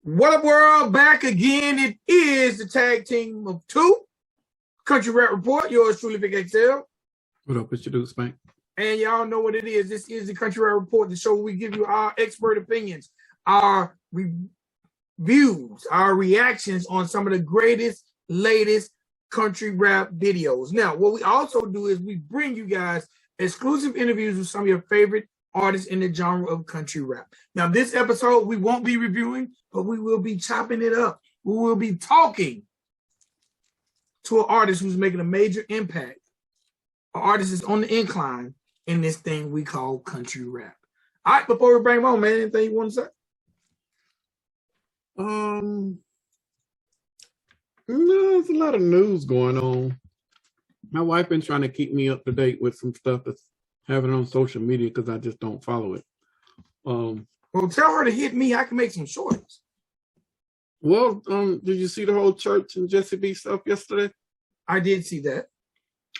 What up, world? Back again. It is the tag team of two. Country Rap Report. Yours truly, Vic XL. What up? It's your dude, Spank. And y'all know what it is. This is the Country Rap Report, the show where we give you our expert opinions, our reviews, our reactions on some of the greatest, latest country rap videos. Now, what we also do is we bring you guys exclusive interviews with some of your favorite artists in the genre of country rap. Now, this episode, we won't be reviewing, but we will be chopping it up. We will be talking to an artist who's making a major impact. An artist is on the incline in this thing we call country rap. All right, before we bring him on, man, anything you want to say? No, there's a lot of news going on. My wife been trying to keep me up to date with some stuff that's happening on social media because I just don't follow it. Well, tell her to hit me. I can make some shorts. Well, did you see the whole church and Jesse B stuff yesterday? I did see that.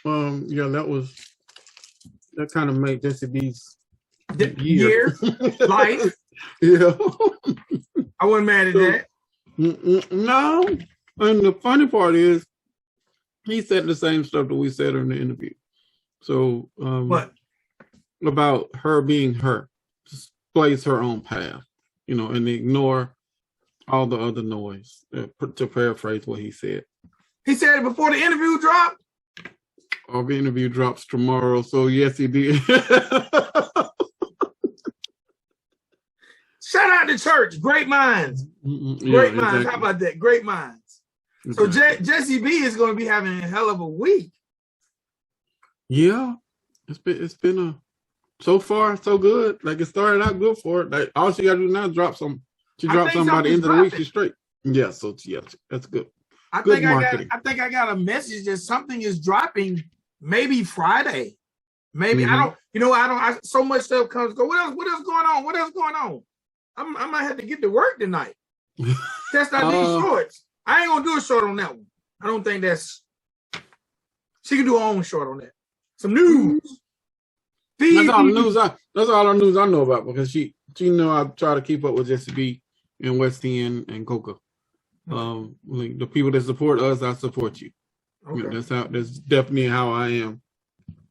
Yeah, that kind of made Jesse B's year life. Yeah, I wasn't mad at that. No, and the funny part is, he said the same stuff that we said in the interview. So, what about her being her, just plays her own path, and ignore all the other noise. To paraphrase what he said. He said it before the interview dropped. Oh, the interview drops tomorrow, so yes, he did. Shout out to church, great minds. Great minds. Exactly. How about that? Great minds. So Jesse B is going to be having a hell of a week. Yeah, it's been a so far so good. Like, it started out good for it. Like, all she got to do now is drop some. She dropped something by the end of the week. She's straight. Yeah, so yeah, that's good. I think I got a message that something is dropping. Maybe Friday. Maybe I don't. So much stuff comes go. What else going on? What else going on? I might have to get to work tonight. Test out these shorts. I ain't gonna do a short on that one. I don't think that's. She can do her own short on that. Some news. That's all the news. That's all the news I know about, because she know I try to keep up with Jesse B and West End and Coca. Like, the people that support us, I support you. Okay. That's definitely how I am.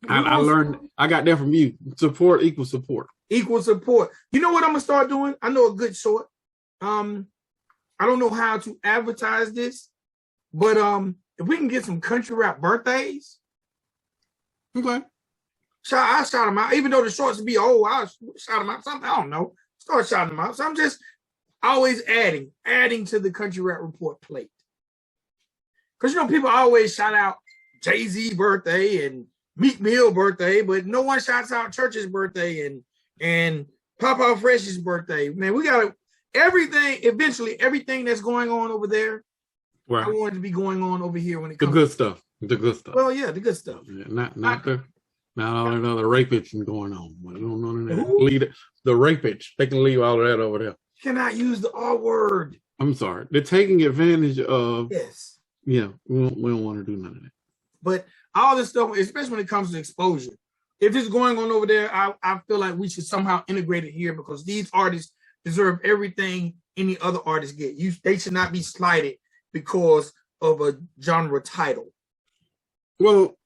I learned. I got that from you. Support equals support. Equal support. You know what I'm gonna start doing? I know a good short. I don't know how to advertise this, but if we can get some country rap birthdays, okay. I shout them out. Even though the shorts would be old, I'll shout them out. Something I don't know. Start shouting them out. So I'm just always adding to the country rap report plate. Because people always shout out Jay-Z birthday and Meek Mill birthday, but no one shouts out Church's birthday and Papa Fresh's birthday. Man, we got everything. Eventually, everything that's going on over there, right, I want it to be going on over here when it comes the good stuff. The good stuff. Well, yeah, the good stuff. Yeah, not all that other rapage going on. We don't know that. The rapage. They can leave all of that over there. You cannot use the R word. I'm sorry. They're taking advantage of. Yes. Yeah, we don't want to do none of that. But all this stuff, especially when it comes to exposure, if it's going on over there, I feel like we should somehow integrate it here, because these artists deserve everything any other artists get. They should not be slighted because of a genre title. Well,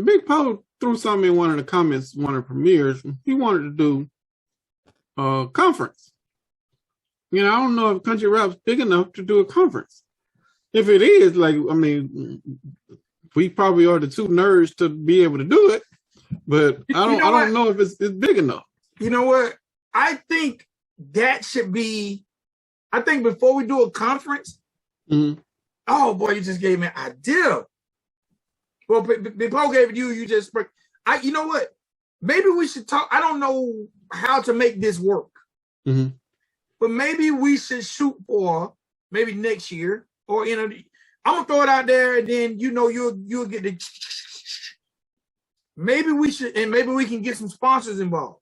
Big Poe threw something in one of the comments, one of the premieres. He wanted to do a conference. I don't know if country rap's big enough to do a conference. If it is, we probably are the two nerds to be able to do it, but I don't know if it's big enough. You know what? I think that should be. I think before we do a conference. Mm-hmm. Oh boy, you just gave me an idea. Well, Paul gave it you just. You know what? Maybe we should talk. I don't know how to make this work, but maybe we should shoot for maybe next year. Or I'm gonna throw it out there, and then you'll get the. Maybe we should, and maybe we can get some sponsors involved.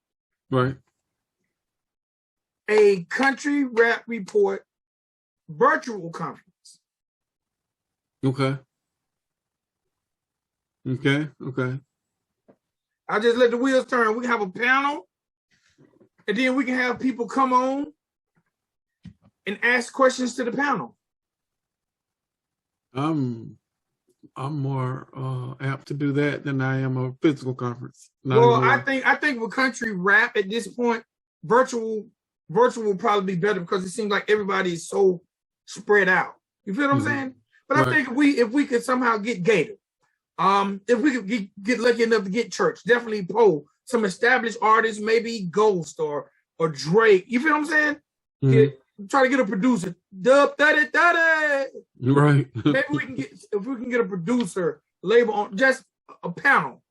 Right. A country rap report virtual conference. Okay. I just let the wheels turn. We can have a panel, and then we can have people come on and ask questions to the panel. I'm more apt to do that than I am a physical conference. Well, I think with country rap at this point, virtual will probably be better because it seems like everybody is so spread out. You feel what I'm saying? But I think if we could somehow get Gator, if we could get lucky enough to get Church, definitely Poe, some established artists, maybe Ghost or Drake. You feel what I'm saying? Try to get a producer. Dub 30. Right. Maybe we can get a producer label on just a panel.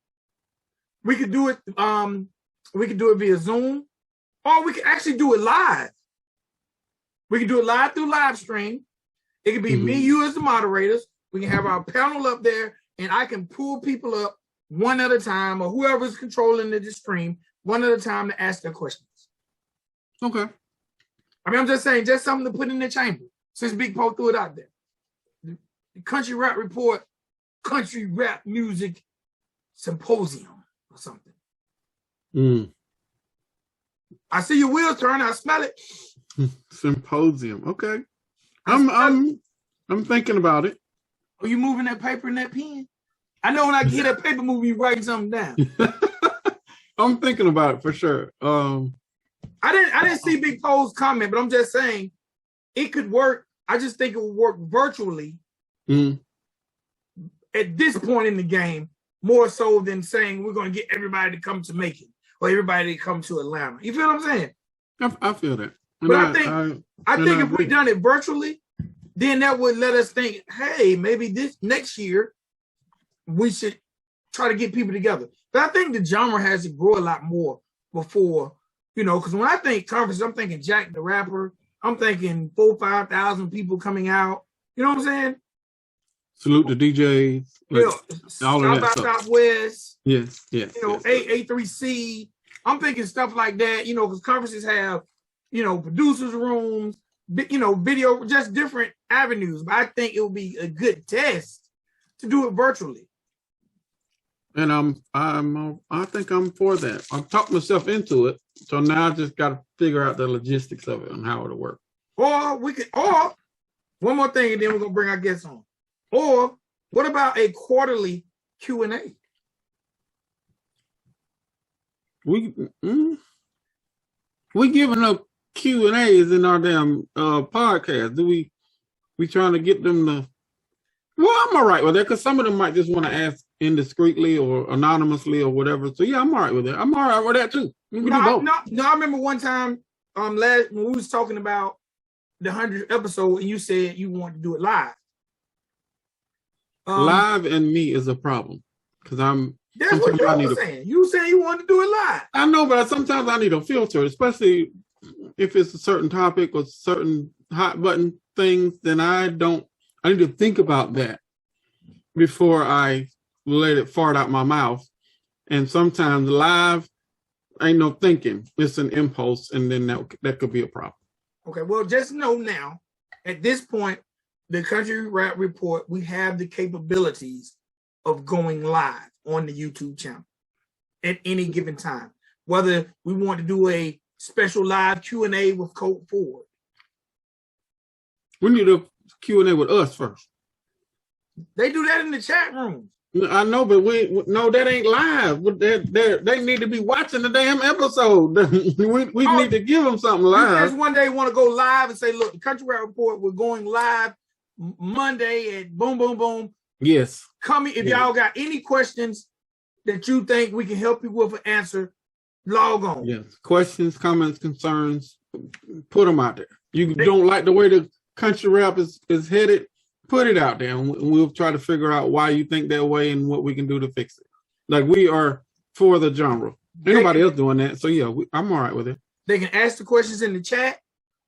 We could do it. We could do it via Zoom, or we could actually do it live. We can do it live through live stream. It could be me, you as the moderators. We can have our panel up there, and I can pull people up one at a time, or whoever's controlling the stream one at a time to ask their questions. Okay. I mean, I'm just saying, just something to put in the chamber since Big Poe threw it out there. The Country Rap Report, Country Rap Music Symposium or something. I see your wheels turn. I smell it. Symposium. Okay. I'm thinking about it. Are you moving that paper and that pen? I know when I get that paper move, you writing something down. I'm thinking about it for sure. I didn't see Big Poe's comment, but I'm just saying it could work. I just think it would work virtually at this point in the game, more so than saying we're going to get everybody to come to Macon or everybody to come to Atlanta. You feel what I'm saying? I feel that. But I think if we done it virtually, then that would let us think, hey, maybe this next year we should try to get people together. But I think the genre has to grow a lot more before, because when I think conferences, I'm thinking Jack the Rapper. I'm thinking 4,000-5,000 people coming out. You know what I'm saying? Salute the DJs. All of that stuff. Southwest. Yes. A3C. I'm thinking stuff like that, because conferences have, producers' rooms, video, just different avenues. But I think it would be a good test to do it virtually. And I think I'm for that. I've talked myself into it, so now I just got to figure out the logistics of it and how it'll work. Or one more thing, and then we're gonna bring our guests on. Or what about a quarterly Q&A? We giving up Q&As in our damn podcast. Do we trying to get them to? Well, I'm all right with that because some of them might just want to ask indiscreetly or anonymously or whatever. So yeah, I'm all right with that. I'm all right with that too. No, I remember one time when we was talking about the 100th episode and you said you wanted to do it live. Live and me is a problem because that's what you were saying. You were saying you wanted to do it live. I know, but sometimes I need a filter, especially if it's a certain topic or certain hot button things. Then I need to think about that before I let it fart out my mouth. And sometimes live ain't no thinking. It's an impulse, and then that could be a problem. Okay, well, just know now, at this point, the Country Rap Report, we have the capabilities of going live on the YouTube channel at any given time. Whether we want to do a special live Q&A with Code Ford. We need a Q&A with us first. They do that in the chat room. I know, but that ain't live. They need to be watching the damn episode. we need to give them something live. Just one day want to go live and say, look, the Country Rap Report, we're going live Monday at boom, boom, boom. Yes. If y'all got any questions that you think we can help you with an answer, log on. Yes. Questions, comments, concerns, put them out there. You don't like the way the country rap is headed, put it out there, and we'll try to figure out why you think that way and what we can do to fix it. Like, we are for the genre. Ain't nobody else doing that, so yeah, I'm all right with it. They can ask the questions in the chat,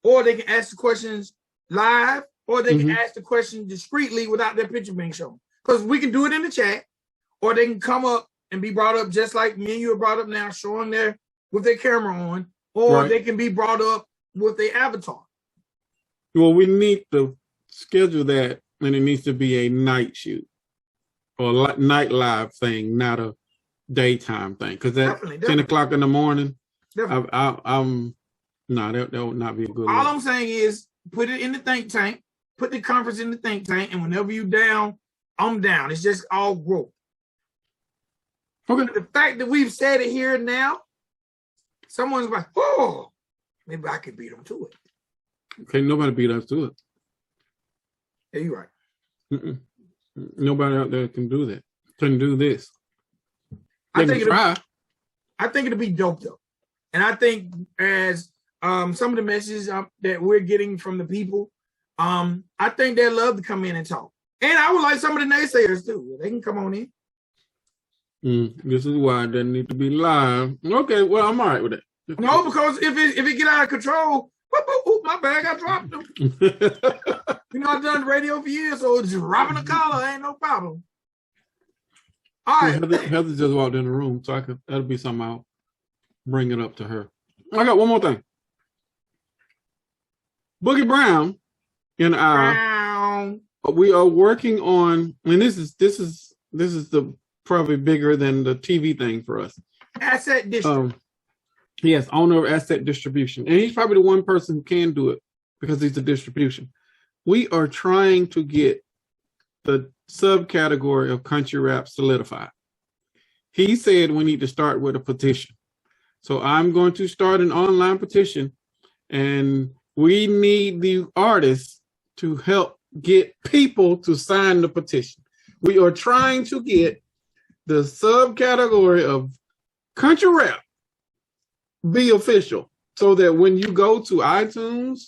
or they can ask the questions live, or they can ask the question discreetly without their picture being shown. Because we can do it in the chat, or they can come up and be brought up just like me and you are brought up now, showing with their camera on, or they can be brought up with their avatar. Well, we need to schedule that, and it needs to be a night shoot or a night live thing, not a daytime thing. Because at 10 o'clock in the morning, that would not be a good All I'm saying is put it in the think tank, put the conference in the think tank, and whenever you down, I'm down. It's just all growth. Okay. But the fact that we've said it here and now, someone's like, oh, maybe I could beat them to it. Okay, nobody beat us to it. Yeah, you're right. Nobody out there can do that. Can do this. I think it'll be dope though, and I think as some of the messages that we're getting from the people, I think they'd love to come in and talk. And I would like some of the naysayers too. They can come on in. This is why it doesn't need to be live. Okay, well, I'm all right with it. No, because if it get out of control, my bag, I dropped them. I've done radio for years, so just dropping a collar ain't no problem. All right. Heather just walked in the room, so that'll be something I'll bring it up to her. I got one more thing. Boogie Brown and I, we are working on, and this is the probably bigger than the TV thing for us. Asset distribution. Yes, owner of asset distribution. And he's probably the one person who can do it because he's the distribution. We are trying to get the subcategory of country rap solidified. He said we need to start with a petition. So I'm going to start an online petition, and we need the artists to help get people to sign the petition. We are trying to get the subcategory of country rap be official, so that when you go to iTunes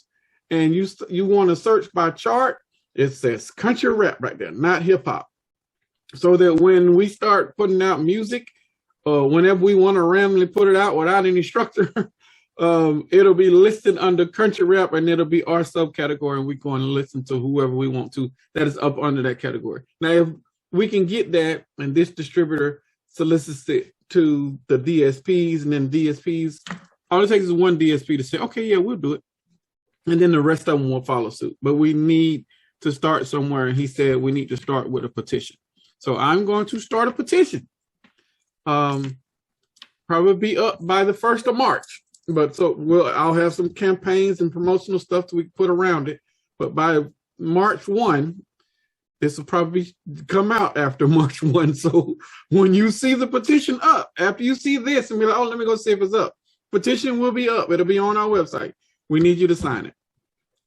and you want to search by chart, it says country rap right there, not hip hop. So that when we start putting out music, whenever we want to randomly put it out without any structure, it'll be listed under country rap, and it'll be our subcategory, and we're going to listen to whoever we want to that is up under that category. Now, if we can get that, and this distributor solicits it to the DSPs, and then DSPs, all it takes is one DSP to say, okay, yeah, we'll do it. And then the rest of them will follow suit. But we need to start somewhere. And he said we need to start with a petition. So I'm going to start a petition. Probably be up by the 1st of March. But I'll have some campaigns and promotional stuff that we can put around it. But by March 1, this will probably come out after March 1. So when you see the petition up, after you see this and be like, oh, let me go see if it's up. Petition will be up. It'll be on our website. We need you to sign it.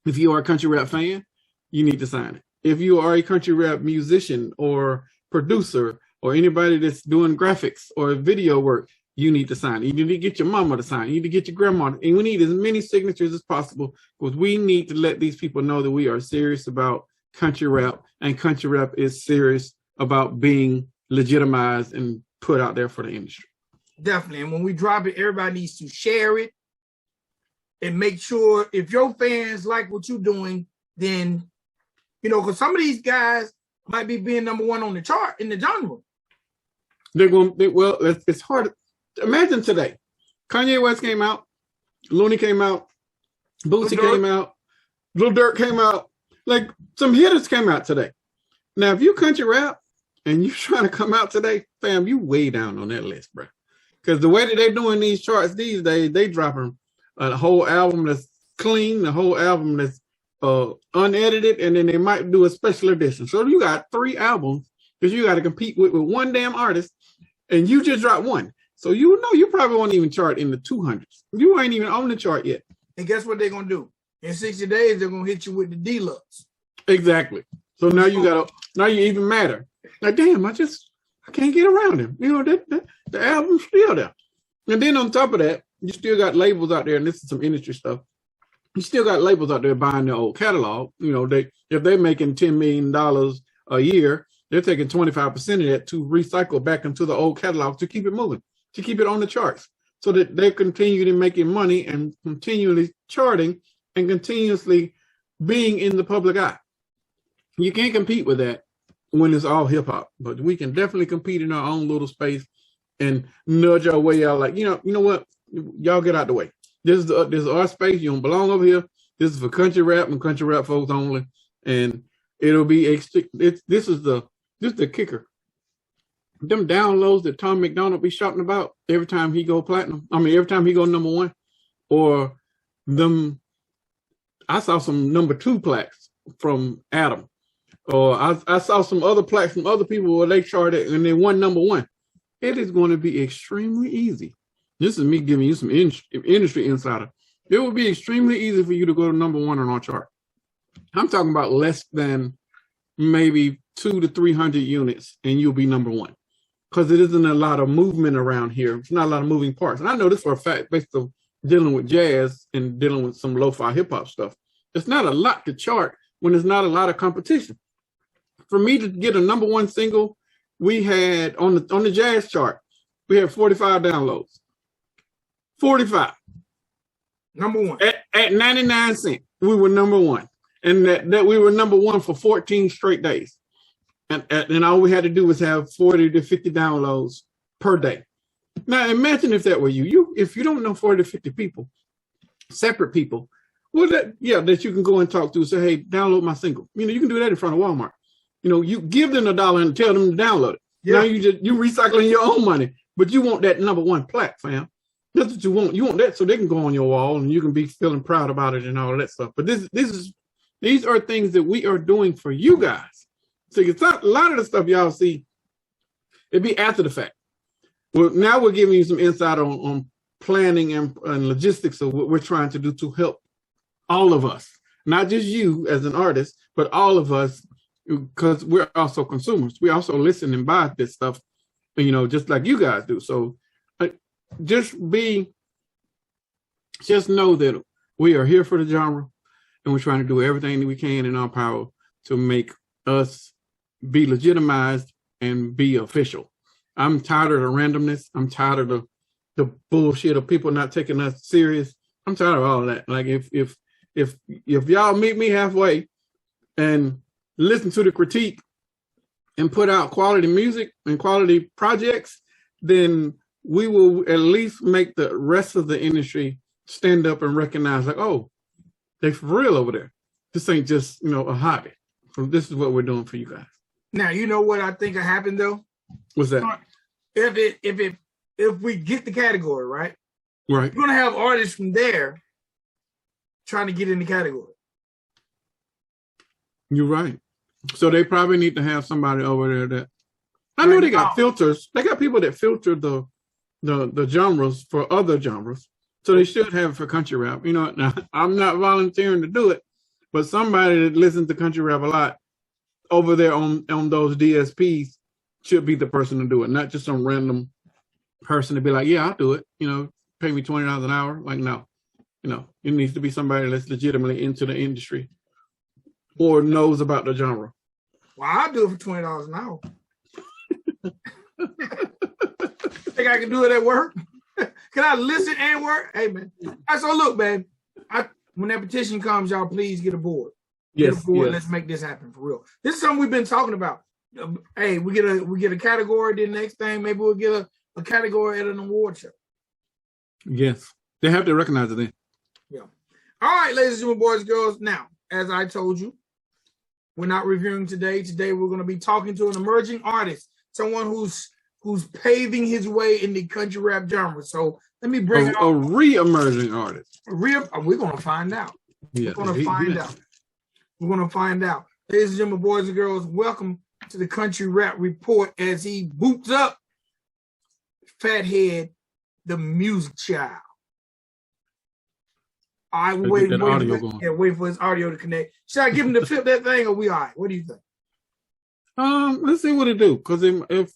If you are a country rap fan, you need to sign it. If you are a country rap musician or producer or anybody that's doing graphics or video work, you need to sign it. You need to get your mama to sign it. You need to get your grandma. And we need as many signatures as possible, because we need to let these people know that we are serious about country rap, and country rap is serious about being legitimized and put out there for the industry. Definitely. And when we drop it, everybody needs to share it and make sure if your fans like what you're doing, then, because some of these guys might be being number one on the chart in the genre. It's hard. Imagine today, Kanye West came out, Looney came out, Boosie came out, Lil Durk came out. Like, some hitters came out today. Now, if you country rap and you're trying to come out today, fam, you way down on that list, bro. Because the way that they're doing these charts these days, they dropping a whole album that's clean, the whole album that's unedited, and then they might do a special edition. So you got 3 albums because you got to compete with one damn artist, and you just dropped one. So you probably won't even chart in the 200s. You ain't even on the chart yet. And guess what they're going to do? In 60 days, they're going to hit you with the deluxe. Exactly. So now you even matter. Like, damn, I can't get around him. The album's still there. And then on top of that, you still got labels out there, and this is some industry stuff. You still got labels out there buying their old catalog. If they're making $10 million a year, they're taking 25% of that to recycle back into the old catalog to keep it moving, to keep it on the charts, so that they're continuing making money and continually charting and continuously being in the public eye. You can't compete with that when it's all hip hop, but we can definitely compete in our own little space and nudge our way out. Like, you know what? Y'all get out the way. This is our space. You don't belong over here. This is for country rap and country rap folks only. And it'll be this is the kicker. Them downloads that Tom McDonald be shouting about every time he go platinum. I mean, every time he go number one, or them I saw some number 2 plaques from Adam. Or I saw some other plaques from other people where they charted and they won number 1. It is going to be extremely easy. This is me giving you some industry insider. It will be extremely easy for you to go to number 1 on our chart. I'm talking about less than maybe 200 to 300 units and you'll be number 1. Because it isn't a lot of movement around here. It's not a lot of moving parts. And I know this for a fact based on dealing with jazz and dealing with some lo-fi hip-hop stuff. It's not a lot to chart when there's not a lot of competition. For me to get a number 1 single, we had on the jazz chart, we had 45 downloads. 45. Number 1. At 99 cents, we were number 1. And that we were number 1 for 14 straight days. And all we had to do was have 40 to 50 downloads per day. Now imagine if that were you. If you don't know 40 to 50 people, separate people, well, that you can go and talk to and say, hey, download my single. You can do that in front of Walmart. You give them $1 and tell them to download it. Yeah. Now you recycling your own money, but you want that number 1 plaque, fam. That's what you want. You want that so they can go on your wall and you can be feeling proud about it and all that stuff. But these are things that we are doing for you guys. So it's not a lot of the stuff y'all see, it'd be after the fact. Well, now we're giving you some insight on planning and logistics of what we're trying to do to help all of us, not just you as an artist, but all of us, because we're also consumers. We also listen and buy this stuff, just like you guys do. So just know that we are here for the genre and we're trying to do everything that we can in our power to make us be legitimized and be official. I'm tired of the randomness. I'm tired of the bullshit of people not taking us serious. I'm tired of all of that. Like if y'all meet me halfway and listen to the critique and put out quality music and quality projects, then we will at least make the rest of the industry stand up and recognize like, oh, they for real over there. This ain't just, a hobby. So this is what we're doing for you guys. Now, you know what I think will happen though? What's that? If we get the category, right? Right. We're gonna have artists from there trying to get in the category. You're right. So they probably need to have somebody over there that I know they got filters. They got people that filter the genres for other genres. So they should have it for country rap. Now I'm not volunteering to do it, but somebody that listens to country rap a lot over there on those DSPs should be the person to do it, not just some random person to be like, yeah, I'll do it. Pay me $20 an hour. Like, no, it needs to be somebody that's legitimately into the industry or knows about the genre. Well, I'll do it for $20 an hour. Think I can do it at work? Can I listen and work? Hey, man. So look, man, when that petition comes, y'all please get aboard. Yes. Let's make this happen for real. This is something we've been talking about. Hey, we get a category. Then next thing, maybe we'll get a category at an award show. Yes, they have to recognize it then. Yeah. All right, ladies and gentlemen, boys and girls. Now, as I told you, we're not reviewing today. Today, we're going to be talking to an emerging artist, someone who's paving his way in the country rap genre. So let me bring a re-emerging artist. We're going to find out. Yeah, we're going to find out. We're going to find out. Ladies and gentlemen, boys and girls, welcome to the Country Rap Report as he boots up Phathead, the music child. All right, we're waiting for his audio to connect. Should I give him to flip that thing or we all right? What do you think? Let's see what it do. Because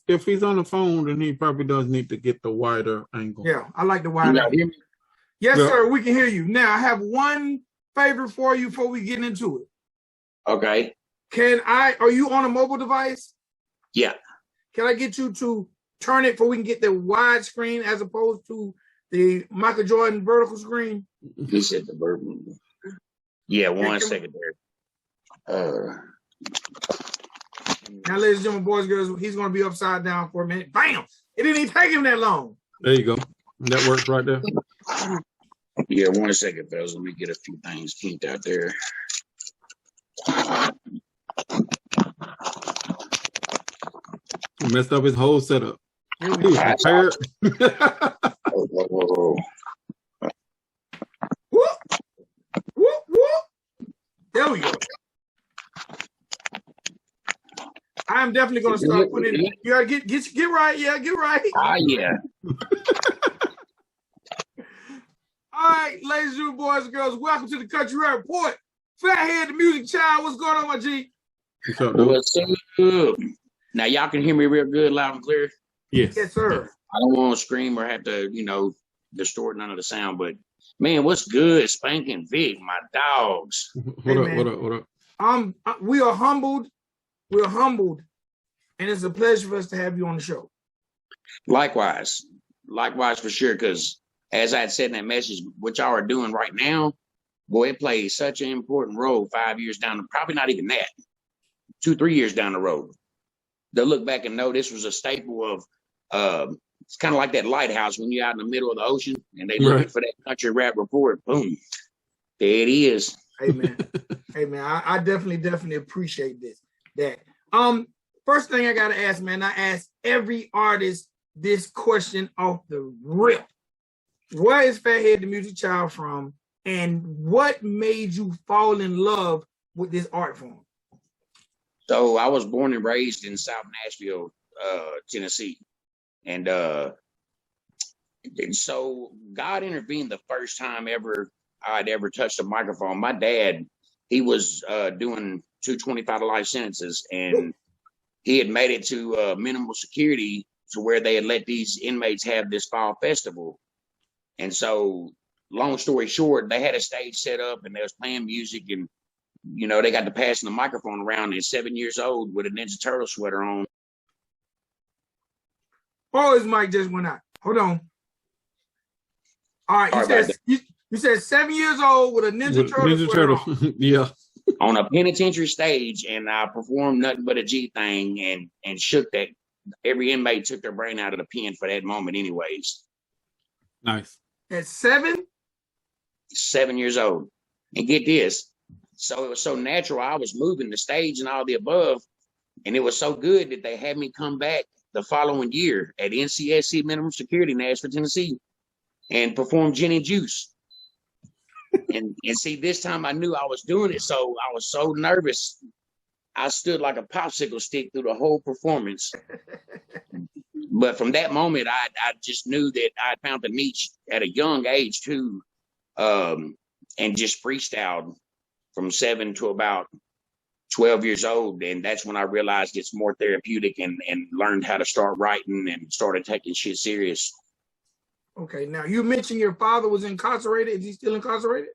if he's on the phone, then he probably does need to get the wider angle. Yeah, I like the wider angle. Yes, sir, we can hear you. Now, I have one favor for you before we get into it. Okay. Are you on a mobile device? Yeah. Can I get you to turn it so we can get the wide screen as opposed to the Michael Jordan vertical screen? He said the vertical. Yeah, 1 second there. Now, ladies and gentlemen, boys and girls, he's going to be upside down for a minute. Bam! It didn't even take him that long. There you go. That works right there. Yeah, 1 second, fellas. Let me get a few things kinked out there. He messed up his whole setup. He was prepared. Whoop, whoop, whoop. I'm definitely gonna start putting it. You gotta get right. Yeah, get right. Yeah. All right, ladies and boys and girls, welcome to the Country Rap Report. Phathead, the music child. What's going on, my G? What's up? Now y'all can hear me real good, loud and clear. Yes, sir. I don't want to scream or have to, distort none of the sound, but man, what's good? Spank and Vic, my dogs. What up? We are humbled. We're humbled, and it's a pleasure for us to have you on the show. Likewise for sure. Because as I had said in that message, what y'all are doing right now, boy, it plays such an important role 5 years down, probably not even that, 2-3 years down the road. They'll look back and know this was a staple of. It's kind of like that lighthouse when you're out in the middle of the ocean and they looking for that country rap report. Boom, there it is. Amen. Amen. I definitely appreciate that. First thing I gotta ask, man. I ask every artist this question off the rip. Where is Phathead the music child from, and what made you fall in love with this art form? So I was born and raised in South Nashville, Tennessee. And so God intervened the first time I'd ever touched a microphone. My dad, he was doing 225 to life sentences, and he had made it to minimal security to where they had let these inmates have this fall festival. And so, long story short, they had a stage set up and they was playing music, and they got to passing the microphone around. And 7 years old with a Ninja Turtle sweater on. Oh, his mic just went out. Hold on. All right, you said 7 years old with a Ninja Turtle. Yeah. On a penitentiary stage, and I performed nothing but a G thing and shook that. Every inmate took their brain out of the pen for that moment anyways. Nice. At 7? 7 years old. And get this. So it was so natural. I was moving the stage and all the above. And it was so good that they had me come back the following year at NCSC minimum security, Nashville, Tennessee, and perform Gin and Juice. and see, this time I knew I was doing it, so I was so nervous. I stood like a popsicle stick through the whole performance. But from that moment, I just knew that I found the niche at a young age too, and just freestyled from 7 to about 12 years old, and that's when I realized it's more therapeutic and learned how to start writing and started taking shit serious. Okay, now you mentioned your father was incarcerated. Is he still incarcerated?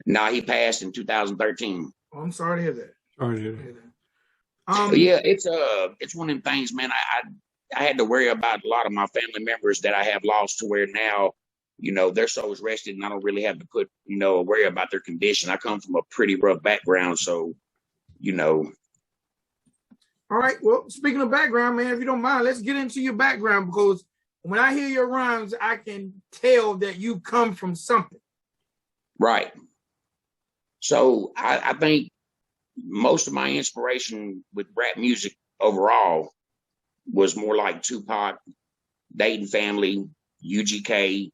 No, he passed in 2013. Oh, I'm sorry to hear that. Sorry to hear that. Yeah, it's one of them things, man. I had to worry about a lot of my family members that I have lost, to where now, their soul's rested and I don't really have to put, worry about their condition. I come from a pretty rough background, so All right. Well, speaking of background, man, if you don't mind, let's get into your background, because when I hear your rhymes, I can tell that you come from something. Right. So I think most of my inspiration with rap music overall was more like Tupac, Dayton Family, UGK,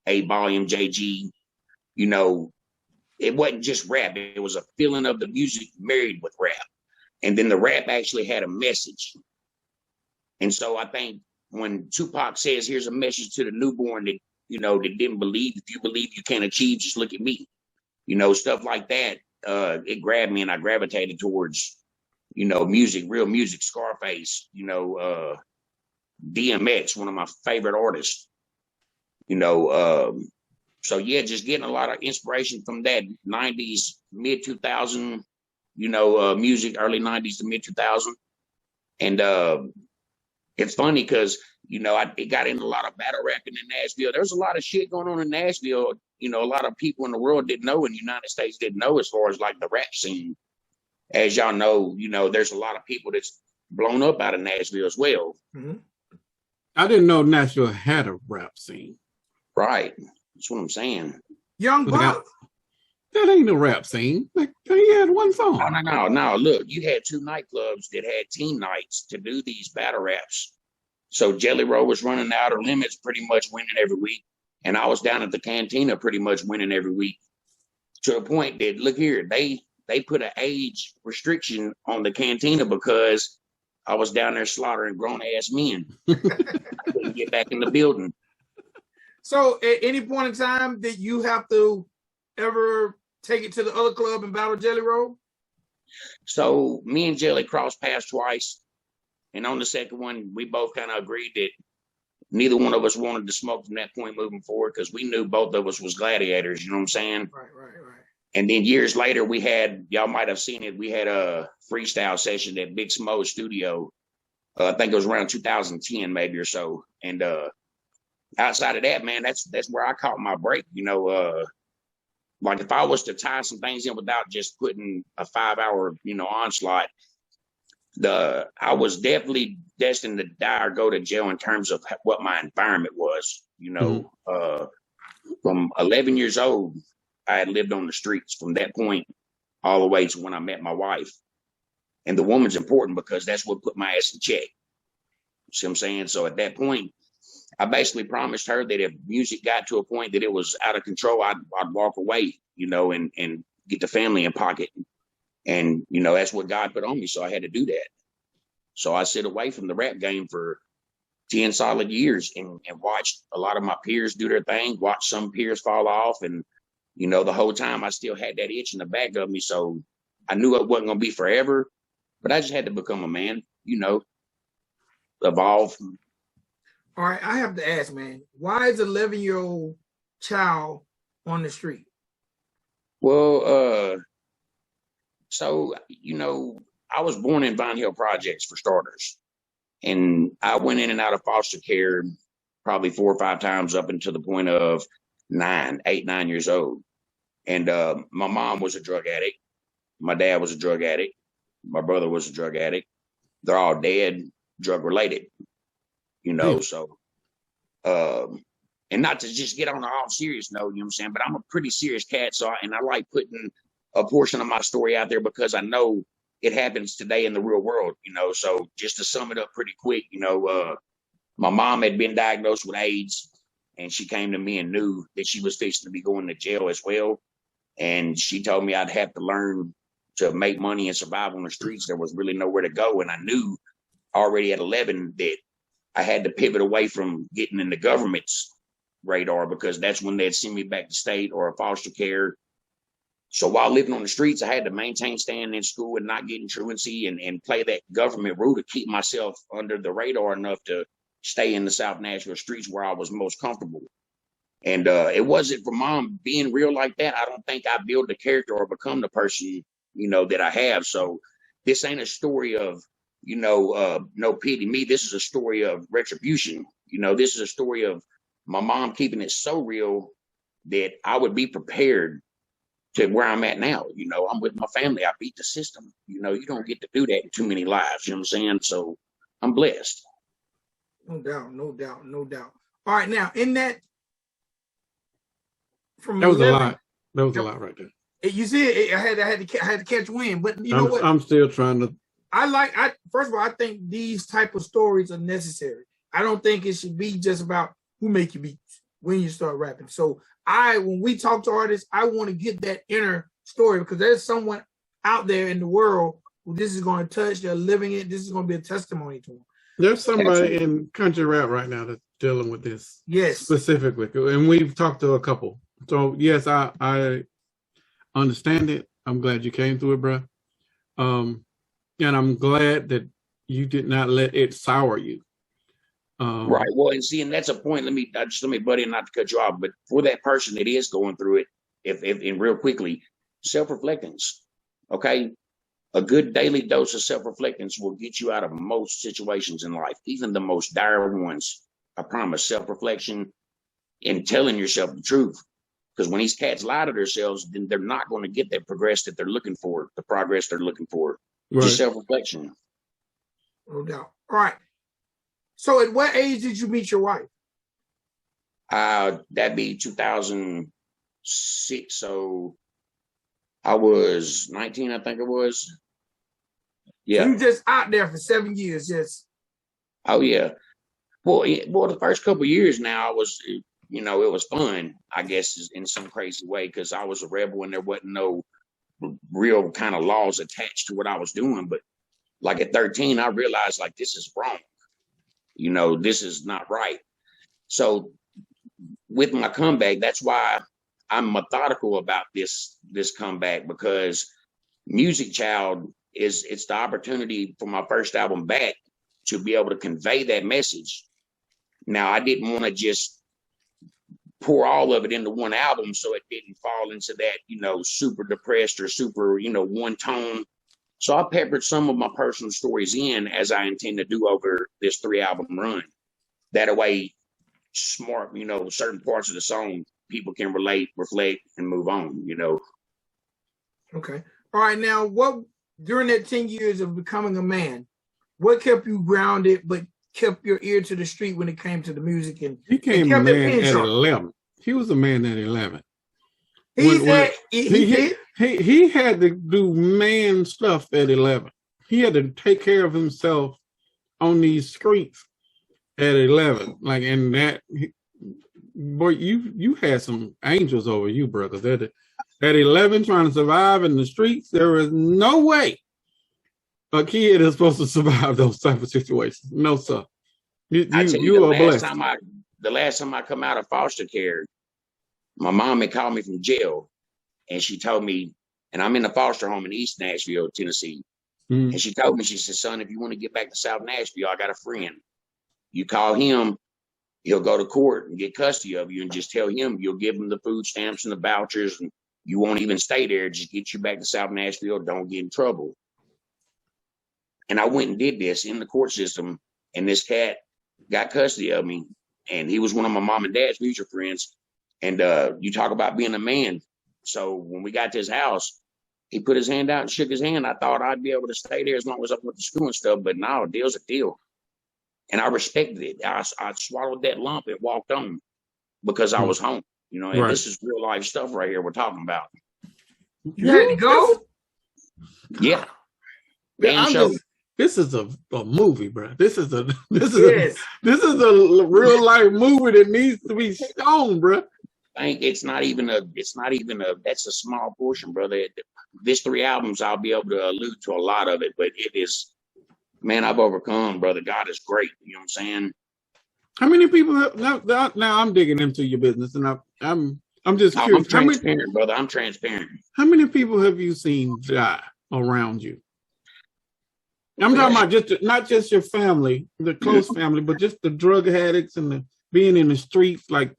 A Volume, JG. It wasn't just rap. It was a feeling of the music married with rap. And then the rap actually had a message. And so I think when Tupac says, here's a message to the newborn that, that didn't believe, if you believe you can't achieve, just look at me. Stuff like that. It grabbed me and I gravitated towards, music, real music, Scarface, DMX, one of my favorite artists, So yeah, just getting a lot of inspiration from that 90s, mid 2000, music, early 90s to mid 2000. And it's funny because, it got into a lot of battle rapping in Nashville. There's a lot of shit going on in Nashville. A lot of people in the world didn't know, and the United States didn't know, as far as like the rap scene. As y'all know, there's a lot of people that's blown up out of Nashville as well. Mm-hmm. I didn't know Nashville had a rap scene. Right. That's what I'm saying. Young Buck. That ain't a rap scene. He had one song. No. Look, you had 2 nightclubs that had team nights to do these battle raps. So Jelly Roll was running the Outer Limits, pretty much winning every week. And I was down at the Cantina pretty much winning every week. To the point that, look here, they put an age restriction on the Cantina because I was down there slaughtering grown-ass men. I couldn't get back in the building. So at any point in time, did you have to ever take it to the other club and battle Jelly Roll? So me and Jelly crossed paths twice. And on the second one, we both kind of agreed that neither one of us wanted to smoke from that point moving forward because we knew both of us was gladiators, you know what I'm saying? Right. And then years later, we had, y'all might have seen it, we had a freestyle session at Big Smo's studio. I think it was around 2010 maybe or so. And outside of that, man, that's where I caught my break, you know. Like if I was to tie some things in without just putting a 5-hour, you know, onslaught, I was definitely destined to die or go to jail in terms of what my environment was, you know. From 11 years old, I had lived on the streets from that point all the way to when I met my wife. And the woman's important because that's what put my ass in check. See what I'm saying? So at that point, I basically promised her that if music got to a point that it was out of control, I'd walk away, you know, and get the family in pocket. And, you know, that's what God put on me. So I had to do that. So I sit away from the rap game for 10 solid years and watched a lot of my peers do their thing, watched some peers fall off. And, you know, the whole time I still had that itch in the back of me. So I knew it wasn't going to be forever, but I just had to become a man, you know, evolve. All right, I have to ask, man, why is an 11-year-old child on the street? Well, so, you know, I was born in Vine Hill Projects for starters. And I went in and out of foster care probably 4 or 5 times up until the point of 9 years old. And my mom was a drug addict. My dad was a drug addict. My brother was a drug addict. They're all dead, drug related, you know. So, and not to just get on the all serious note, you know what I'm saying, but I'm a pretty serious cat. So, and I like putting a portion of my story out there because I know it happens today in the real world, you know. So just to sum it up pretty quick, you know, my mom had been diagnosed with AIDS and she came to me and knew that she was fixing to be going to jail as well. And she told me I'd have to learn to make money and survive on the streets. There was really nowhere to go. And I knew already at 11 that I had to pivot away from getting in the government's radar because that's when they'd send me back to state or foster care. So while living on the streets, I had to maintain staying in school and not getting truancy and play that government role to keep myself under the radar enough to stay in the South Nashville streets where I was most comfortable. And it wasn't for mom being real like that. I don't think I built the character or become the person, you know, that I have. So this ain't a story of, you know, no pity me. This is a story of retribution. You know, this is a story of my mom keeping it so real that I would be prepared to where I'm at now. You know, I'm with my family. I beat the system. You know, you don't get to do that in too many lives. You know what I'm saying? So I'm blessed. No doubt. All right, now in that, from that was 11, a lot. That was a lot right there. You see, I had to catch wind, but you know what? I'm still trying to. First of all, I think these type of stories are necessary. I don't think it should be just about who make you beats when you start rapping. So when we talk to artists, I want to get that inner story because there's someone out there in the world who this is going to touch. They're living it. This is going to be a testimony to them. There's somebody in country rap right now that's dealing with this. Yes. Specifically. And we've talked to a couple. So yes, I understand it. I'm glad you came through it, bro. And I'm glad that you did not let it sour you. Right. Well, and that's a point. Let me, buddy, not to cut you off, but for that person that is going through it, if real quickly, self-reflectance. Okay. A good daily dose of self-reflectance will get you out of most situations in life, even the most dire ones. I promise. Self-reflection and telling yourself the truth. Because when these cats lie to themselves, then they're not going to get that progress that they're looking for, the progress they're looking for. Right. Just self-reflection. No doubt. All right. So at what age did you meet your wife? That'd be 2006. So I was 19, I think it was. Yeah. So you just out there for 7 years, just. Oh, yeah. Well, the first couple of years now, I was, you know, it was fun, I guess, in some crazy way, because I was a rebel and there wasn't no real kind of laws attached to what I was doing. But like at 13, I realized like this is wrong. You know, this is not right. So with my comeback, that's why I'm methodical about this comeback, because Music Child it's the opportunity for my first album back to be able to convey that message. Now, I didn't want to just pour all of it into one album so it didn't fall into that, you know, super depressed or super, you know, one tone. So I peppered some of my personal stories in, as I intend to do over this 3-album run. That way, smart, you know, certain parts of the song people can relate, reflect, and move on, you know. Okay. All right. Now, what during that 10 years of becoming a man, what kept you grounded but kept your ear to the street when it came to the music? And he came a man at 11. He was a man at 11. He had to do man stuff at 11. He had to take care of himself on these streets at 11. Like, and that, boy, you had some angels over you, brother. At 11, trying to survive in the streets, there is no way a kid is supposed to survive those type of situations. No, sir. You are blessed. The last time I come out of foster care, my mom had called me from jail, and she told me, and I'm in a foster home in East Nashville, Tennessee. Mm. And she told me, she said, son, if you want to get back to South Nashville, I got a friend. You call him, he'll go to court and get custody of you, and just tell him you'll give him the food stamps and the vouchers, and you won't even stay there. Just get you back to South Nashville. Don't get in trouble. And I went and did this in the court system, and this cat got custody of me, and he was one of my mom and dad's mutual friends. And you talk about being a man. So when we got to his house, he put his hand out and shook his hand. I thought I'd be able to stay there as long as I went to school and stuff, but no, a deal's a deal. And I respected it. I swallowed that lump and walked on because I was home. You know, and right. This is real life stuff right here we're talking about. You had to go? Yeah. This is a movie, bro. This is a real life movie that needs to be shown, bro. I think it's not even a that's a small portion, brother. This 3 albums, I'll be able to allude to a lot of it, but it is, man, I've overcome, brother. God is great. You know what I'm saying? How many people have, now I'm digging into your business, and I'm just curious. I'm transparent, brother. I'm transparent. How many people have you seen die around you? I'm talking about not just your family, the close family, but just the drug addicts and the being in the streets. Like,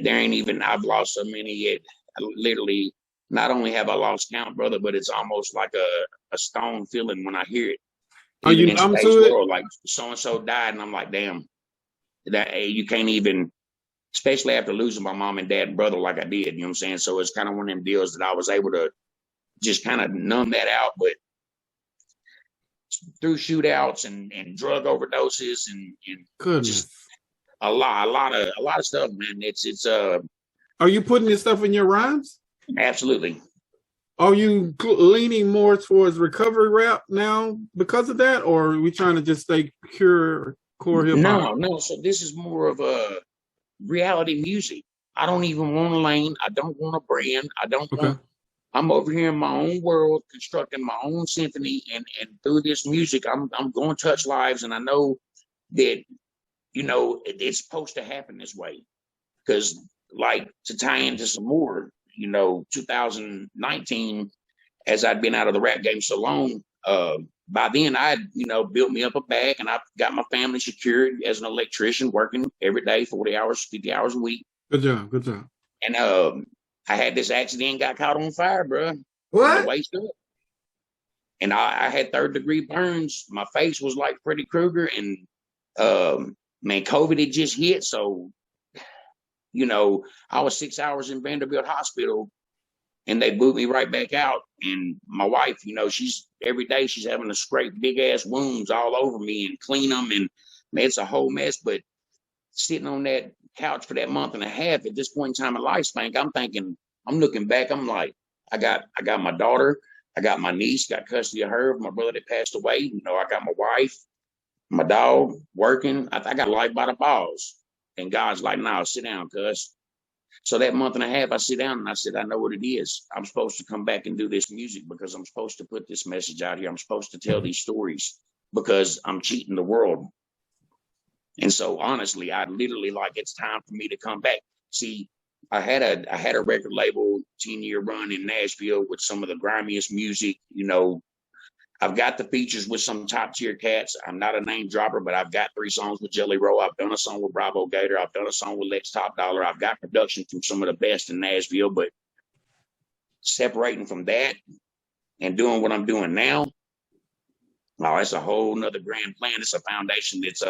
there ain't even, I've lost so many yet. Literally, not only have I lost count, brother, but it's almost like a stone feeling when I hear it. Are you numb to it? World, like so and so died, and I'm like, damn, that you can't even, especially after losing my mom and dad and brother like I did. You know what I'm saying? So it's kind of one of them deals that I was able to just kind of numb that out, but through shootouts and drug overdoses and just a lot of stuff, man. It's Are you putting this stuff in your rhymes? Absolutely. Are you leaning more towards recovery rap now because of that, or are we trying to just stay core hip hop? No. So this is more of a reality music. I don't even want a lane. I don't want a brand. I don't want. I'm over here in my own world, constructing my own symphony, and through this music, I'm going to touch lives, and I know that, you know, it's supposed to happen this way. Because, like, to tie into some more, you know, 2019, as I'd been out of the rap game so long, by then I'd, you know, built me up a bag, and I've got my family secured as an electrician, working every day, 40 hours, 50 hours a week. Good job. And I had this accident, got caught on fire, bro. What? And I had 3rd-degree burns. My face was like Freddy Krueger, and man, COVID had just hit. So, you know, I was 6 hours in Vanderbilt Hospital, and they boot me right back out. And my wife, you know, every day she's having to scrape big ass wounds all over me and clean them, and man, it's a whole mess. But sitting on that couch for that month and a half at this point in time in life, Spank, I'm looking back, I'm like, I got my daughter, I got my niece, got custody of her, my brother that passed away, you know, I got my wife, my dog, working. I got life by the balls. And God's like, nah, sit down, cuz. So that month and a half, I sit down and I said, I know what it is. I'm supposed to come back and do this music because I'm supposed to put this message out here. I'm supposed to tell these stories because I'm cheating the world. And so honestly, I literally like, it's time for me to come back. See, I had a record label 10-year run in Nashville with some of the grimiest music. You know, I've got the features with some top tier cats. I'm not a name dropper, but I've got 3 songs with Jelly Roll. I've done a song with Bravo Gator. I've done a song with Lex Top Dollar. I've got production from some of the best in Nashville, but separating from that and doing what I'm doing now, oh, it's a whole nother grand plan. It's a foundation that's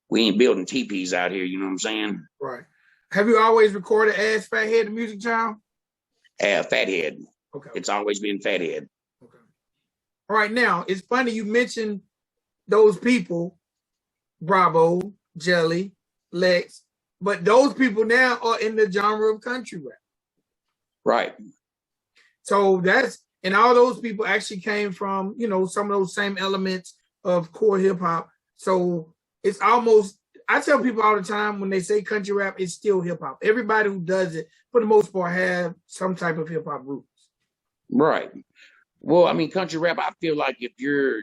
we ain't building teepees out here, you know what I'm saying? Right. Have you always recorded as Phathead the Music Child? Phathead. Okay. It's always been Phathead. Okay. All right, now, it's funny you mentioned those people, Bravo, Jelly, Lex, but those people now are in the genre of country rap. Right. So that's, and all those people actually came from, you know, some of those same elements of core hip hop. So it's almost, I tell people all the time when they say country rap, it's still hip hop. Everybody who does it, for the most part, have some type of hip hop roots. Right. Well, I mean, country rap, I feel like if you're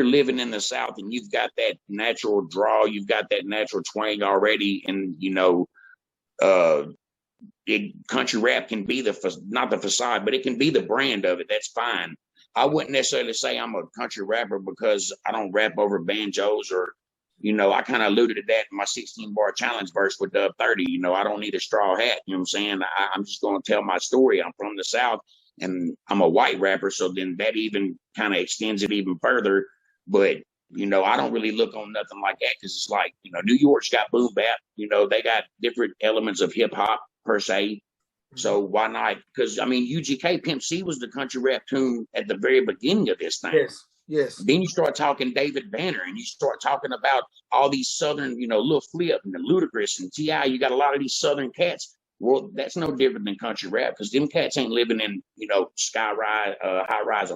living in the South and you've got that natural draw, you've got that natural twang already, and you know, country rap can be not the facade, but it can be the brand of it. That's fine. I wouldn't necessarily say I'm a country rapper because I don't rap over banjos or, you know, I kind of alluded to that in my 16-bar challenge verse with Dub 30. You know, I don't need a straw hat. You know what I'm saying? I'm just going to tell my story. I'm from the South and I'm a white rapper. So then that even kind of extends it even further. But, you know, I don't really look on nothing like that because it's like, you know, New York's got boom bap. You know, they got different elements of hip hop per se. So why not? Because, I mean, UGK Pimp C was the country rap tune at the very beginning of this thing. Yes, yes. Then you start talking David Banner and you start talking about all these Southern, you know, Lil Flip and the Ludacris and T.I. You got a lot of these Southern cats. Well, that's no different than country rap because them cats ain't living in, you know, high-rise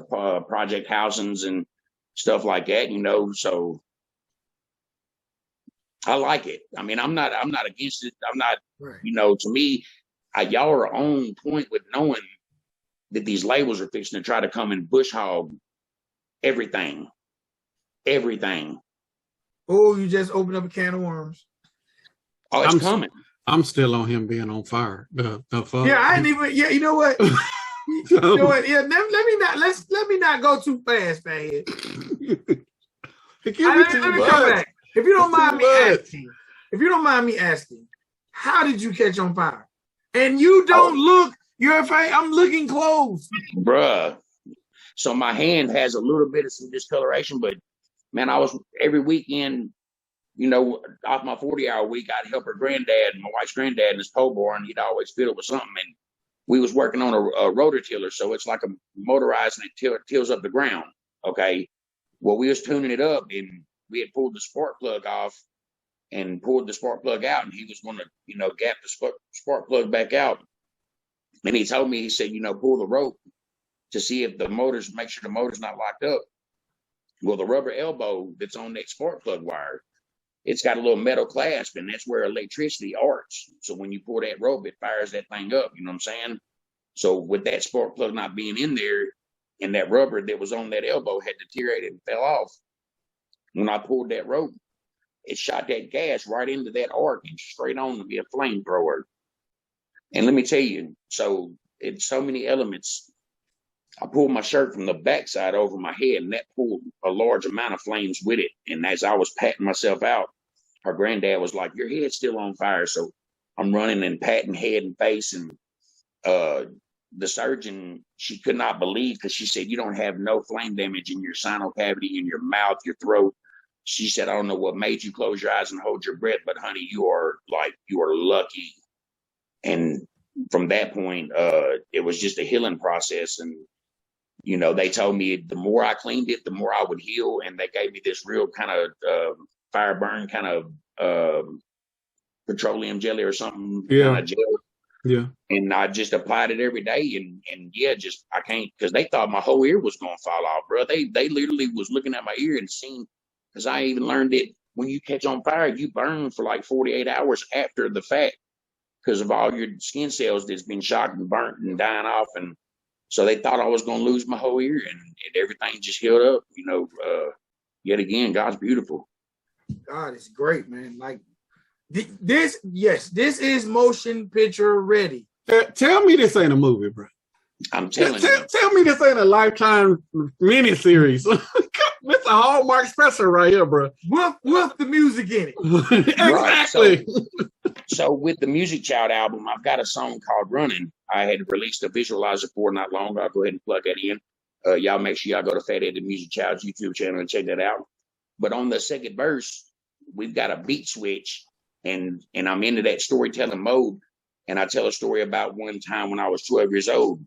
project housings and stuff like that, you know. So I like it. I mean, I'm not against it. I'm not, right. You know, to me, y'all are on point with knowing that these labels are fixing to try to come and bush hog everything. Everything. Oh, you just opened up a can of worms. Oh, it's coming. I'm still on him being on fire. The yeah, I didn't even. Yeah, you know what? You know what? Yeah, let me not go too fast, man. Let me come back. If you don't mind me asking, how did you catch on fire? And you don't look. I'm looking close, bruh. So my hand has a little bit of some discoloration, but man, I was every weekend, you know, off my 40-hour week, I'd help her granddad, my wife's granddad in his pole barn. He'd always fill it with something. And we was working on a rotor tiller. So it's like a motorized and it tills up the ground. Okay. Well, we was tuning it up and we had pulled the spark plug off and pulled the spark plug out. And he was going to, you know, gap the spark plug back out. And he told me, he said, you know, pull the rope to see if make sure the motor's not locked up. Well, the rubber elbow that's on that spark plug wire, it's got a little metal clasp, and that's where electricity arcs. So when you pull that rope, it fires that thing up. You know what I'm saying? So with that spark plug not being in there, and that rubber that was on that elbow had deteriorated and fell off, when I pulled that rope, it shot that gas right into that arc and straight on to be a flamethrower. And let me tell you, so it's so many elements. I pulled my shirt from the backside over my head, and that pulled a large amount of flames with it. And as I was patting myself out, her granddad was like, your head's still on fire. So I'm running and patting head and face. And the surgeon, she could not believe because she said, you don't have no flame damage in your sinus cavity, in your mouth, your throat. She said, I don't know what made you close your eyes and hold your breath, but honey, you are lucky. And from that point, it was just a healing process. And, you know, they told me the more I cleaned it, the more I would heal. And they gave me this real kind of fire burn kind of petroleum jelly or something. Yeah. Kind of gel. Yeah. And I just applied it every day. And yeah, just I can't, because they thought my whole ear was going to fall off, bro. They literally was looking at my ear and seen, because I even learned that when you catch on fire, you burn for like 48 hours after the fact. because of all your skin cells that's been shot and burnt and dying off. And so they thought I was going to lose my whole ear, and everything just healed up. Yet again, God's beautiful. God is great, man. Like this is motion picture ready. Tell me this ain't a movie, bro. I'm telling you. Tell me this ain't a Lifetime miniseries. It's a Hallmark special right here, bro. With the music in it. Exactly. So with the Music Child album, I've got a song called Running. I had released a visualizer for not long ago. I'll go ahead and plug that in. Y'all make sure y'all go to Phathead, the Music Child's YouTube channel, and check that out. But on the second verse, we've got a beat switch, and I'm into that storytelling mode. And I tell a story about one time when I was 12 years old.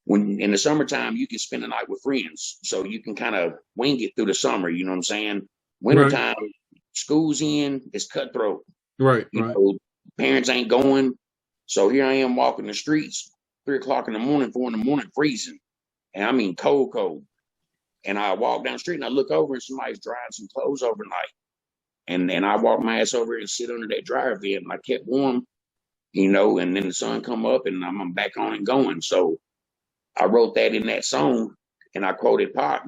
When in the summertime, you can spend the night with friends, so you can kind of wing it through the summer. You know what I'm saying? Wintertime, school's in, it's cutthroat. Right. You know, parents ain't going. So here I am walking the streets, 3 o'clock in the morning, 4 in the morning, freezing. And I mean cold. And I walk down the street and I look over and somebody's drying some clothes overnight. And I walk my ass over and sit under that dryer vent, and I kept warm, and then the sun come up and I'm back on and going. So I wrote that in that song, and I quoted Pac,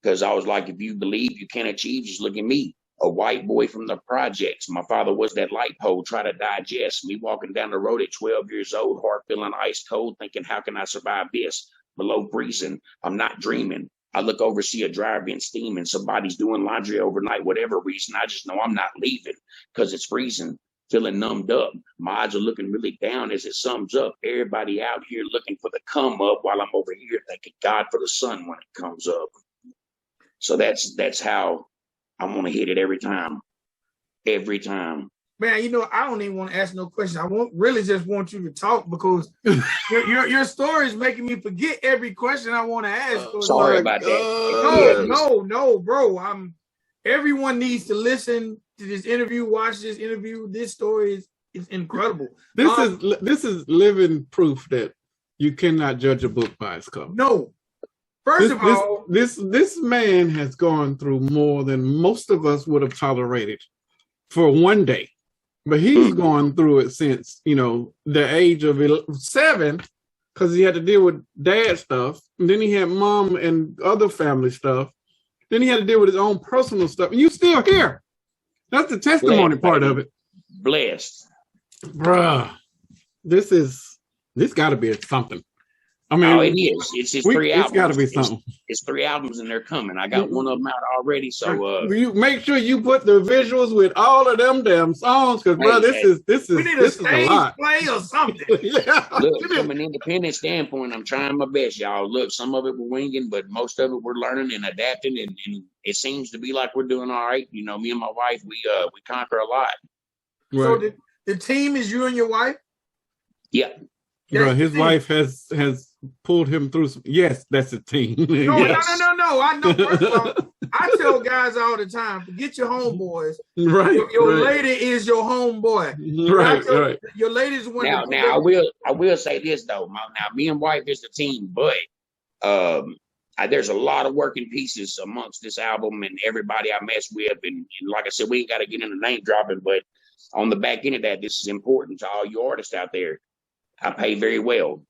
because I was like, if you believe you can achieve, just look at me, a white boy from the projects. My father was that light pole, try to digest me walking down the road at 12 years old, heart feeling ice cold, thinking, how can I survive this? Below freezing, I'm not dreaming. I look over, see a dryer vent steaming, somebody's doing laundry overnight, whatever reason. I just know I'm not leaving because it's freezing. Feeling numbed up. My eyes are looking really down as it sums up. Everybody out here looking for the come up while I'm over here thanking God for the sun when it comes up. So that's how I want to hit it every time. Every time. Man, I don't even want to ask no questions. I really just want you to talk, because your story is making me forget every question I want to ask. Sorry about that. No, bro. Everyone needs to listen to this interview, watch this interview. This story is incredible. This is living proof that you cannot judge a book by its cover. No. First of all, this man has gone through more than most of us would have tolerated for one day. But he's gone through it since, the age of 7, because he had to deal with dad stuff. And then he had mom and other family stuff. Then he had to deal with his own personal stuff. And you still here. That's the testimony part of it. Blessed. Bruh, this got to be something. I mean, it is. It's just 3 albums. It's got to be something. It's 3 albums and they're coming. I got one of them out already. So you make sure you put the visuals with all of them damn songs, because bro, this is a lot. Play or something. Yeah. Look, from an independent standpoint, I'm trying my best, y'all. Look, some of it we're winging, but most of it we're learning and adapting, and it seems to be like we're doing all right. Me and my wife, we conquer a lot. Right. So the team is you and your wife? Yeah. Bro, his wife has pulled him through some. Yes, that's a team. No, yes. No. I know. First of all, I tell guys all the time, forget your homeboys. Right. Your lady is your homeboy. Right. Your lady's one. Now I will say this though. Now me and wife is the team, but there's a lot of working pieces amongst this album and everybody I mess with, and like I said, we ain't got to get into name dropping, but on the back end of that, this is important to all you artists out there. I pay very well.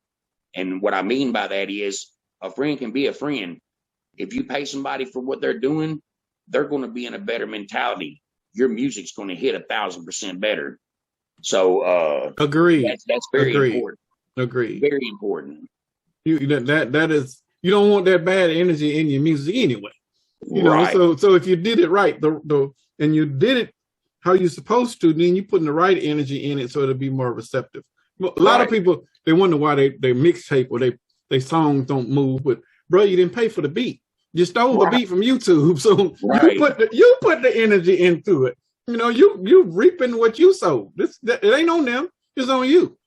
And what I mean by that is a friend can be a friend. If you pay somebody for what they're doing, they're going to be in a better mentality. Your music's going to hit 1,000% better. So agreed. That's very important. Agreed. Very important. That is, you don't want that bad energy in your music anyway. You right. know, so if you did it right, and you did it how you're supposed to, then you're putting the right energy in it so it'll be more receptive. A lot of people, they wonder why they mixtape or they songs don't move, but bro, you didn't pay for the beat. You stole the beat from YouTube, so you put the energy into it. You reaping what you sowed. It ain't on them; it's on you.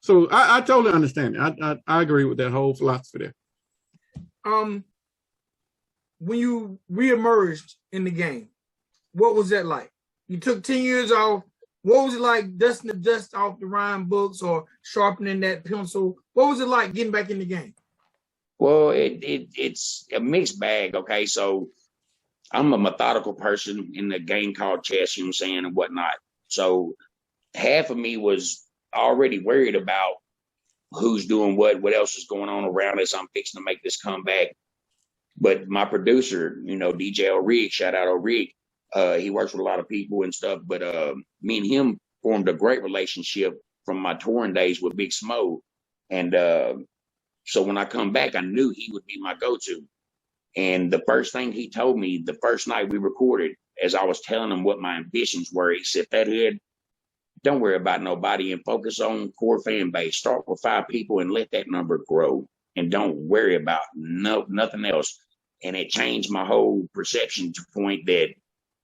So I totally understand it. I agree with that whole philosophy there. When you reemerged in the game, what was that like? You took 10 years off. What was it like dusting the dust off the rhyme books or sharpening that pencil? What was it like getting back in the game? Well, it's a mixed bag, okay? So I'm a methodical person in the game called chess, you know what I'm saying, and whatnot. So half of me was already worried about who's doing what else is going on around us. I'm fixing to make this comeback. But my producer, DJ O'Rig, shout out O'Rig, he works with a lot of people and stuff. But me and him formed a great relationship from my touring days with Big Smo. And so when I come back, I knew he would be my go-to. And the first thing he told me the first night we recorded, as I was telling him what my ambitions were, he said, Phathead, don't worry about nobody and focus on core fan base. Start with 5 people and let that number grow. And don't worry about nothing else. And it changed my whole perception to the point that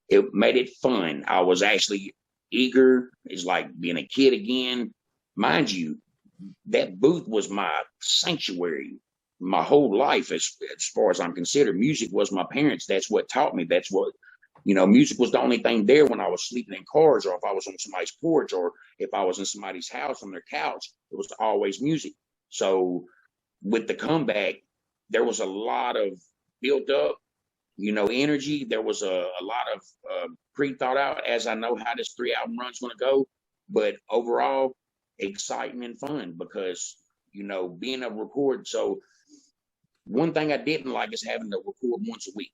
it made it fun. I was actually eager. It's like being a kid again. Mind you, that booth was my sanctuary my whole life as far as I'm considered. Music was my parents. That's what taught me. That's what, music was the only thing there when I was sleeping in cars, or if I was on somebody's porch, or if I was in somebody's house on their couch, it was always music. So with the comeback, there was a lot of built up, energy. There was a lot of pre-thought out, as I know how this 3-album run's going to go. But overall, excitement and fun because, being able to record. So one thing I didn't like is having to record once a week.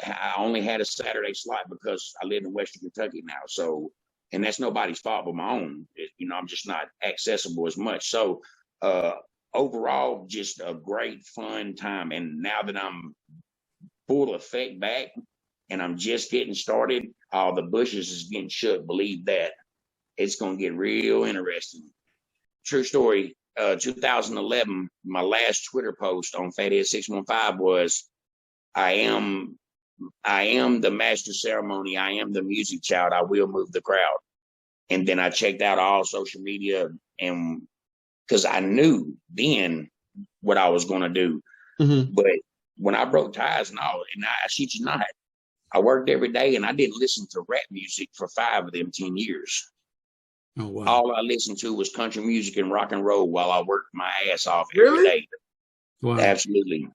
I only had a Saturday slot because I live in Western Kentucky now. So, and that's nobody's fault but my own. I'm just not accessible as much. So overall, just a great fun time. And now that I'm full effect back and I'm just getting started, all the bushes is getting shut. Believe that. It's going to get real interesting. True story. 2011, my last Twitter post on Phathead 615 was, I am the master ceremony. I am the music child. I will move the crowd. And then I checked out all social media, and because I knew then what I was going to do. Mm-hmm. But when I broke ties and all, and I shit you not, I worked every day and I didn't listen to rap music for 5 of them 10 years. Oh, wow. All I listened to was country music and rock and roll while I worked my ass off every day. Wow. Absolutely.